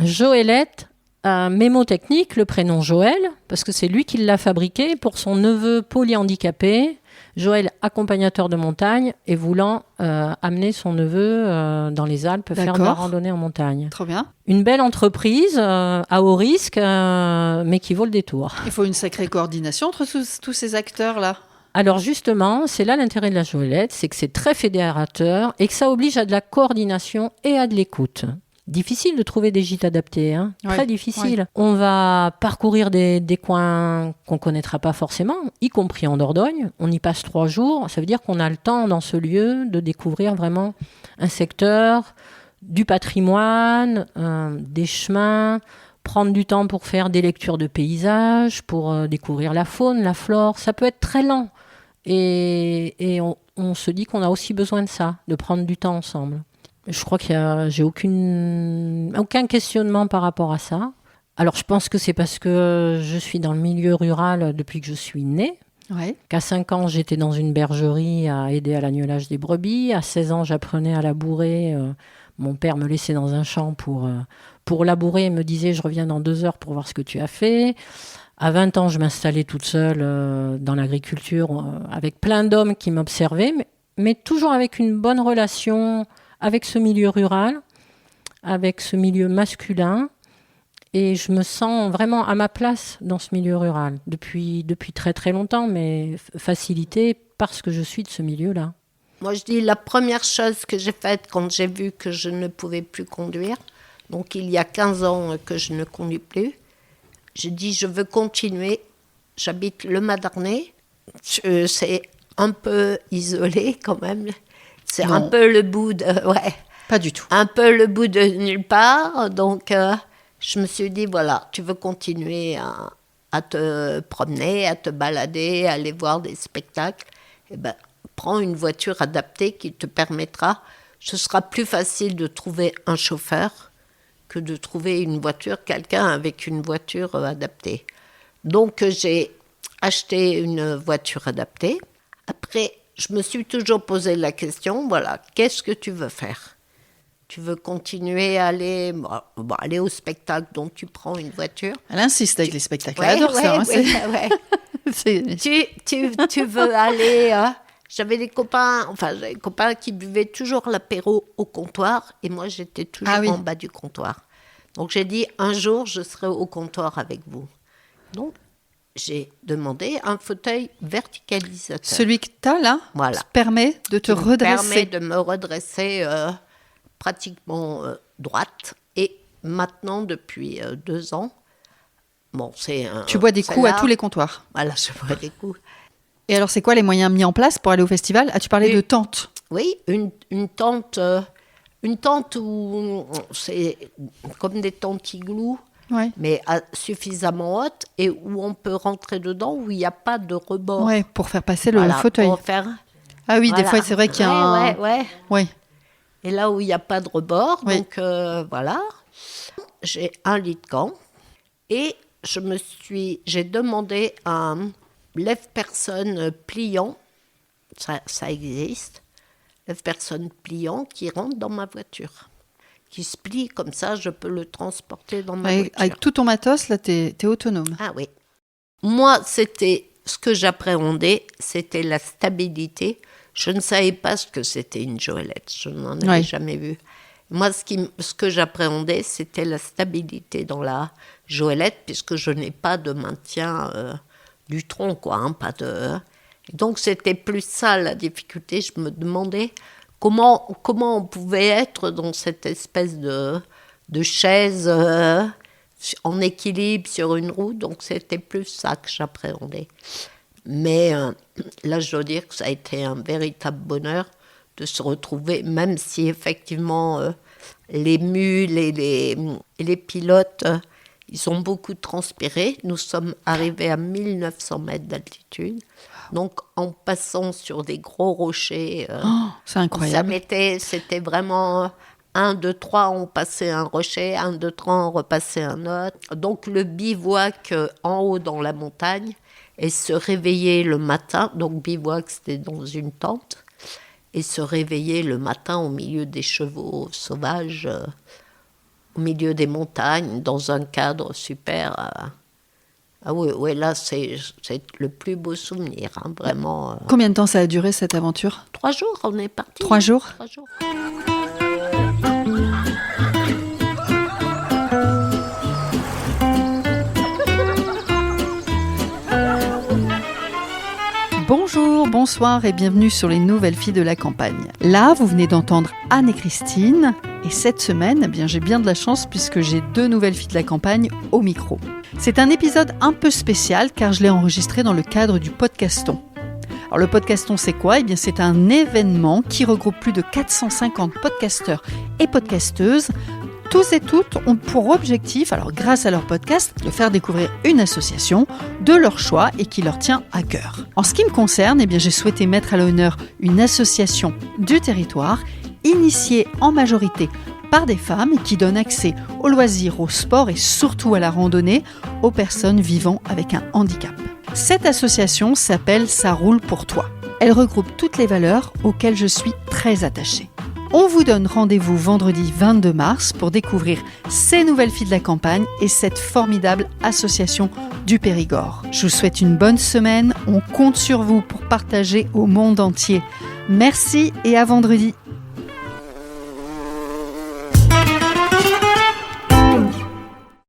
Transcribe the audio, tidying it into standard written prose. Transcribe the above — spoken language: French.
Joëlette, mémotechnique, le prénom Joël, parce que c'est lui qui l'a fabriqué pour son neveu polyhandicapé. Joël, accompagnateur de montagne et voulant amener son neveu dans les Alpes faire de la randonnée en montagne. Trop bien. Une belle entreprise à haut risque, mais qui vaut le détour. Il faut une sacrée coordination entre tous ces acteurs-là. Alors justement, c'est là l'intérêt de la Joëlette, c'est que c'est très fédérateur et que ça oblige à de la coordination et à de l'écoute. Difficile de trouver des gîtes adaptés, hein. Très difficile. On va parcourir des coins qu'on ne connaîtra pas forcément, y compris en Dordogne. On y passe 3 jours. Ça veut dire qu'on a le temps dans ce lieu de découvrir vraiment un secteur, du patrimoine, des chemins, prendre du temps pour faire des lectures de paysages, pour découvrir la faune, la flore. Ça peut être très lent. Et on se dit qu'on a aussi besoin de ça, de prendre du temps ensemble. Je crois j'ai aucun questionnement par rapport à ça. Alors, je pense que c'est parce que je suis dans le milieu rural depuis que je suis née. Ouais. Qu'à 5 ans, j'étais dans une bergerie à aider à l'agnelage des brebis. À 16 ans, j'apprenais à labourer. Mon père me laissait dans un champ pour labourer et me disait « Je reviens dans 2 heures pour voir ce que tu as fait ». À 20 ans, je m'installais toute seule dans l'agriculture avec plein d'hommes qui m'observaient, mais toujours avec une bonne relation avec ce milieu rural, avec ce milieu masculin. Et je me sens vraiment à ma place dans ce milieu rural depuis très très longtemps, mais facilitée parce que je suis de ce milieu-là. Moi, je dis la première chose que j'ai faite quand j'ai vu que je ne pouvais plus conduire, donc il y a 15 ans que je ne conduis plus, j'ai dit je veux continuer. J'habite le Madernais, c'est un peu isolé quand même. C'est un peu le bout de... Ouais. Pas du tout. Un peu le bout de nulle part. Donc, je me suis dit, voilà, tu veux continuer à te promener, à te balader, à aller voir des spectacles. Eh ben, prends une voiture adaptée qui te permettra... Ce sera plus facile de trouver un chauffeur que de trouver une voiture, quelqu'un avec une voiture adaptée. Donc, j'ai acheté une voiture adaptée. Après... Je me suis toujours posé la question, voilà, qu'est-ce que tu veux faire ? Tu veux continuer à aller au spectacle, donc tu prends une voiture. Elle insiste avec les spectacles, elle adore ça. Tu veux aller... J'avais des copains qui buvaient toujours l'apéro au comptoir, et moi j'étais toujours en bas du comptoir. Donc j'ai dit, un jour je serai au comptoir avec vous. Donc j'ai demandé un fauteuil verticalisateur. Celui que tu as là permet de te redresser. Permet de me redresser pratiquement droite. Et maintenant, depuis 2 ans, tu bois des coups à tous les comptoirs. Voilà, je bois des coups. Et alors, c'est quoi les moyens mis en place pour aller au festival ? As-tu parlé de tente ? Oui, une tente où c'est comme des tentes igloo. Ouais. Mais suffisamment haute et où on peut rentrer dedans, où il n'y a pas de rebord. Oui, pour faire passer le fauteuil. Ah oui, des fois, c'est vrai qu'il y a Oui. Et là où il n'y a pas de rebord, donc voilà. J'ai un lit de camp et j'ai demandé un lève-personne pliant, ça existe, lève-personne pliant qui rentre dans ma voiture. Qui se plie comme ça, je peux le transporter dans ma voiture. Avec tout ton matos, là, t'es autonome. Ah oui. Moi, c'était ce que j'appréhendais, c'était la stabilité. Je ne savais pas ce que c'était une Joëlette, je n'en avais jamais vu. Moi, ce que j'appréhendais, c'était la stabilité dans la Joëlette, puisque je n'ai pas de maintien du tronc, quoi. Pas de... Donc, c'était plus ça la difficulté. Je me demandais... Comment on pouvait être dans cette espèce de chaise en équilibre sur une roue. Donc, c'était plus ça que j'appréhendais. Mais là, je dois dire que ça a été un véritable bonheur de se retrouver, même si effectivement, les mules et les pilotes, ils ont beaucoup transpiré. Nous sommes arrivés à 1900 mètres d'altitude. Donc, en passant sur des gros rochers, c'est incroyable. C'était vraiment 1, 2, 3, on passait un rocher, 1, 2, 3, on repassait un autre. Donc, le bivouac en haut dans la montagne et se réveiller le matin. Donc, bivouac, c'était dans une tente. Et se réveiller le matin au milieu des chevaux sauvages, au milieu des montagnes, dans un cadre super. Ah oui, là, c'est le plus beau souvenir, hein, vraiment. Combien de temps ça a duré, cette aventure ? 3 jours, on est parti. 3 jours ? 3 jours. Bonjour, bonsoir et bienvenue sur les Nouvelles Filles de la Campagne. Là, vous venez d'entendre Anne et Christine. Et cette semaine, j'ai bien de la chance puisque j'ai 2 nouvelles filles de la campagne au micro. C'est un épisode un peu spécial car je l'ai enregistré dans le cadre du Podcaston. Alors le Podcaston, c'est quoi ? C'est un événement qui regroupe plus de 450 podcasteurs et podcasteuses. Tous et toutes ont pour objectif, alors grâce à leur podcast, de faire découvrir une association de leur choix et qui leur tient à cœur. En ce qui me concerne, j'ai souhaité mettre à l'honneur une association du territoire, initiée en majorité par des femmes et qui donne accès aux loisirs, au sport et surtout à la randonnée aux personnes vivant avec un handicap. Cette association s'appelle Ça roule pour toi. Elle regroupe toutes les valeurs auxquelles je suis très attachée. On vous donne rendez-vous vendredi 22 mars pour découvrir ces nouvelles filles de la campagne et cette formidable association du Périgord. Je vous souhaite une bonne semaine. On compte sur vous pour partager au monde entier. Merci et à vendredi.